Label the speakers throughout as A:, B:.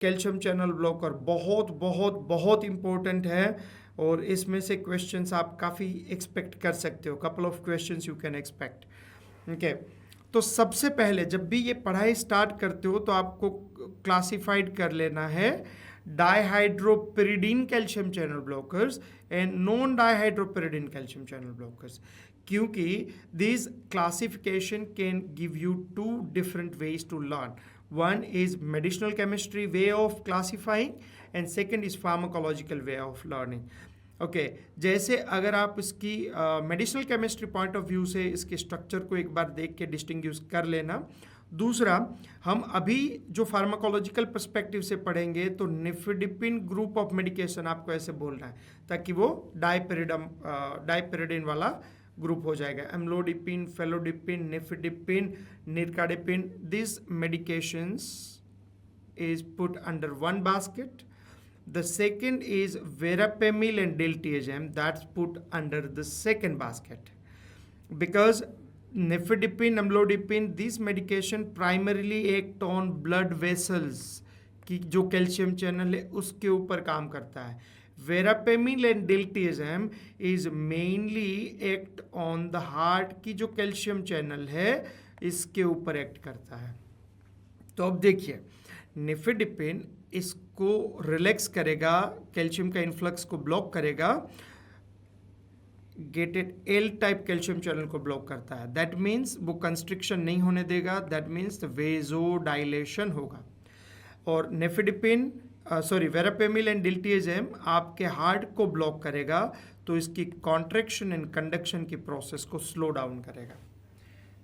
A: Calcium channel blocker बहुत बहुत बहुत इम्पोर्टेंट है और इसमें से क्वेश्चंस आप काफ़ी एक्सपेक्ट कर सकते हो। Couple of questions you can expect. Okay, तो सबसे पहले जब भी ये पढ़ाई स्टार्ट करते हो तो आपको क्लासिफाइड कर लेना है dihydropyridine calcium channel blockers and non dihydropyridine calcium channel blockers, क्योंकि this classification can give you two different ways to learn. One is medicinal chemistry way of classifying and second is pharmacological way of learning. Okay जैसे अगर आप इसकी medicinal chemistry point of view से इसके structure को एक बार देख के डिस्टिंग्विश कर लेना. दूसरा, हम अभी जो फार्माकोलॉजिकल पर्सपेक्टिव से पढ़ेंगे तो निफेडिपिन ग्रुप ऑफ मेडिकेशन आपको ऐसे बोलना है ताकि वो डाइपेरिडिन वाला ग्रुप हो जाएगा. Amlodipine, felodipine, nifedipine, nicardipine, this medications is put under one basket. The second is verapamil and diltiazem, that's put under the second basket. Because nifedipine, amlodipine, this medication primarily act on blood vessels की जो calcium channel है उसके ऊपर काम करता है. Verapamil and diltiazem is mainly act on the heart की जो कैल्शियम चैनल है इसके ऊपर एक्ट करता है. तो अब देखिए, निफेडिपिन इसको रिलैक्स करेगा, कैल्शियम का इन्फ्लक्स को ब्लॉक करेगा, gated L type calcium channel को ब्लॉक करता है. दैट मीन्स वो कंस्ट्रिक्शन नहीं होने देगा, दैट मीन्स वेजो डायलेशन होगा. और नेफेडिपिन वेरापेमिल एंड डिल्टिएजेम आपके हार्ट को ब्लॉक करेगा तो इसकी कॉन्ट्रैक्शन एंड कंडक्शन की प्रोसेस को स्लो डाउन करेगा.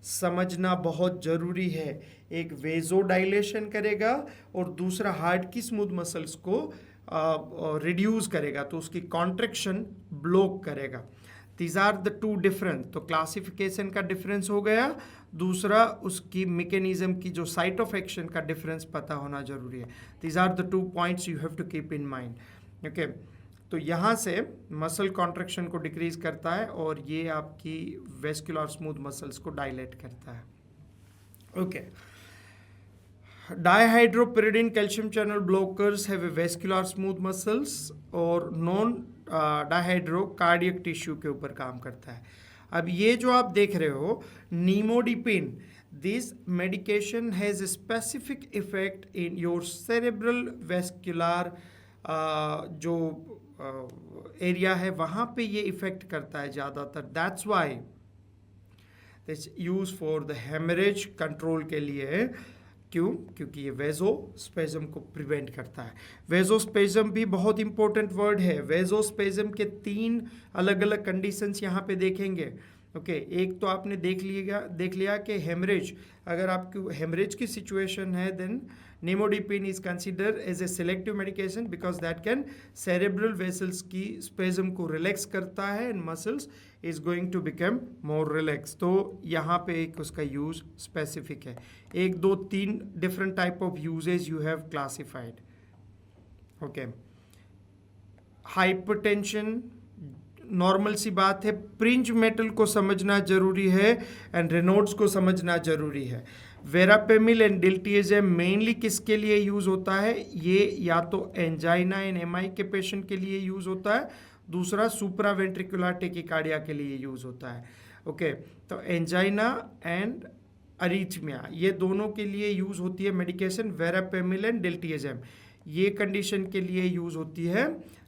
A: समझना बहुत ज़रूरी है, एक वेजो डायलेशन करेगा और दूसरा हार्ट की स्मूथ मसल्स को रिड्यूस करेगा तो उसकी कॉन्ट्रैक्शन ब्लॉक करेगा. These are the two difference. तो क्लासिफिकेशन का डिफरेंस हो गया, दूसरा उसकी मैकेनिज्म की जो साइट ऑफ एक्शन का डिफरेंस पता होना जरूरी है. These are the two points you have to keep in mind. Okay, तो यहाँ से मसल कॉन्ट्रैक्शन को डिक्रीज करता है और ये आपकी वेस्कुलर स्मूथ मसल्स को डायलेट करता है. Okay, dihydropyridine calcium channel blockers have a vascular smooth muscles और नॉन डाइहाइड्रो कार्डियक टिश्यू के ऊपर काम करता है. अब ये जो आप देख रहे हो nimodipine, this medication has a specific effect in your cerebral vascular जो एरिया है वहाँ पे ये इफेक्ट करता है ज़्यादातर. That's why this use for the haemorrhage control के लिए. क्यों? क्योंकि ये वेजोस्पेज्म को प्रिवेंट करता है. वेजोस्पेज्म भी बहुत इंपॉर्टेंट वर्ड है. वेजोस्पेज्म के 3 अलग अलग कंडीशंस यहाँ पे देखेंगे. ओके, एक तो आपने देख लिया कि हेमरेज, अगर आपकी हेमरेज की सिचुएशन है then nimodipine is consider as a selective medication because that can cerebral vessels की स्पेज्म को रिलैक्स करता है and muscles is going to become more relax. तो यहाँ पे एक उसका यूज स्पेसिफिक है. 1 2 3 different type of usages you have classified. Okay, hypertension normal सी बात है. प्रिंज मेटल को समझना जरूरी है एंड रेनॉल्ड्स को समझना जरूरी है. वेरापेमिल एंड डिल्टिएजेम मेनली किसके लिए यूज़ होता है? ये या तो एंजाइना एंड एमआई के पेशेंट के लिए यूज़ होता है, दूसरा सुप्रावेंट्रिकुलर टेकिकार्डिया के लिए यूज़ होता है. ओके, तो एंजाइना एंड अरिथमिया ये दोनों के लिए यूज़ होती है मेडिकेशन वेरापेमिल एंड डिल्टिएजेम. ये कंडीशन के लिए यूज़ होती है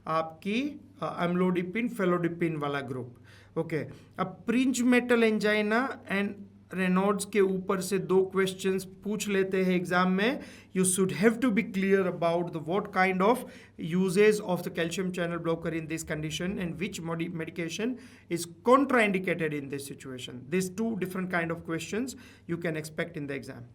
A: आपकी एम्लोडिपिन फेलोडिपिन वाला ग्रुप. ओके, अब prince metal angina and Reynolds के ऊपर से 2 क्वेश्चंस पूछ लेते हैं एग्जाम में. You should have to be clear about the what kind of usages of the calcium channel blocker in this condition and which medication is contraindicated in this situation. These 2 different kind of questions you can expect in the exam.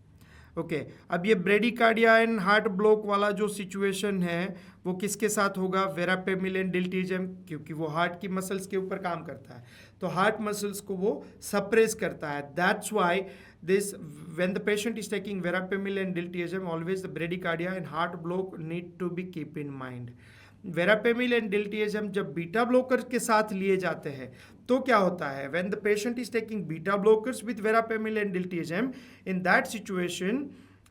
A: Okay, अब ये bradycardia and heart block वाला जो situation है वो किसके साथ होगा? वेरापेमिल and डिल्टिएजेम, क्योंकि वो हार्ट की मसल्स के ऊपर काम करता है तो हार्ट मसल्स को वो सप्रेस करता है. That's why this when the patient is taking verapamil and diltiazem always the bradycardia and heart block need to be keep in mind. Verapamil and diltiazem जब बीटा ब्लॉकर के साथ लिए जाते हैं तो क्या होता है? When the patient is taking beta blockers with verapamil and diltiazem, in that situation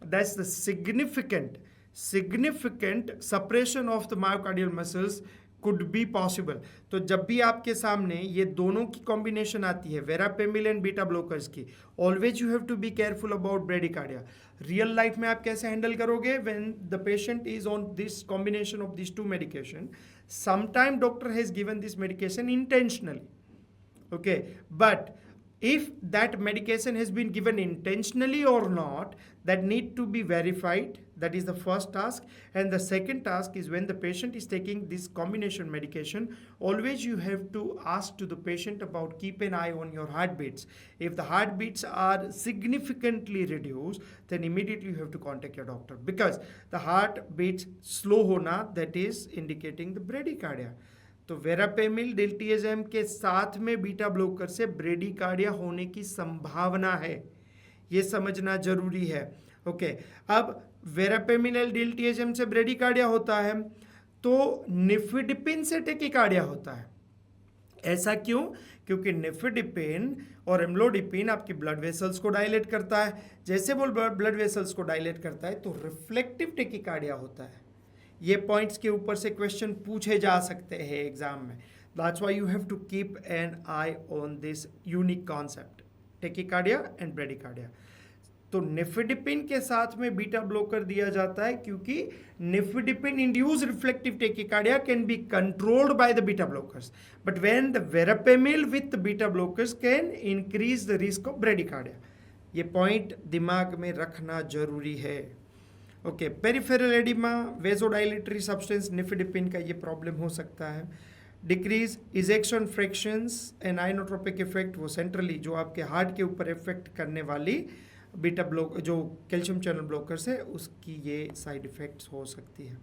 A: that's the significant significant suppression of the myocardial muscles could be possible. तो जब भी आपके सामने ये दोनों की कॉम्बिनेशन आती है, वेरापेमिल एंड बीटा ब्लॉकर्स की, always you have to be careful about bradycardia. Real life में आप कैसे हैंडल करोगे? When the patient is on this combination of this two medication, sometime doctor has given this medication intentionally, okay, but if that medication has been given intentionally or not, that need to be verified. That is the first task. And the second task is when the patient is taking this combination medication, always you have to ask to the patient about, keep an eye on your heartbeats. If the heartbeats are significantly reduced, then immediately you have to contact your doctor, because the heartbeats slow hona, that is indicating the bradycardia. तो वेरापेमिल डिल्टीएजेम के साथ में beta blocker से bradycardia होने की संभावना है, ये समझना जरूरी है. ओके, अब वेरापेमिल डिल्टीएजेम से ब्रेडिकार्डिया होता है तो निफिडिपिन से टेकिकार्डिया होता है. ऐसा क्यों? क्योंकि निफिडिपिन और एम्लोडिपिन आपकी ब्लड वेसल्स को डायलेट करता है. जैसे वो ब्लड वेसल्स को डायलेट करता है तो रिफ्लेक्टिव टेकिकार्डिया होता है. ये पॉइंट्स के ऊपर से क्वेश्चन पूछे जा सकते हैं एग्जाम में. That's why you have to keep an eye on this unique concept, tachycardia and bradycardia. तो निफिडिपिन के साथ में बीटा ब्लॉकर दिया जाता है क्योंकि nifedipine induce reflective tachycardia can be controlled by the beta blockers, but when the verapamil with beta blockers can increase the risk of bradycardia. ये point दिमाग में रखना जरूरी है. Okay, peripheral oedema, vasodilatory substance nifedipine का ये problem हो सकता है. Decrease ejection fractions and inotropic effect, वो सेंट्रली जो आपके हार्ट के ऊपर इफेक्ट करने वाली बीटा ब्लॉक जो कैल्शियम चैनल ब्लॉकर्स है उसकी ये साइड इफेक्ट्स हो सकती है.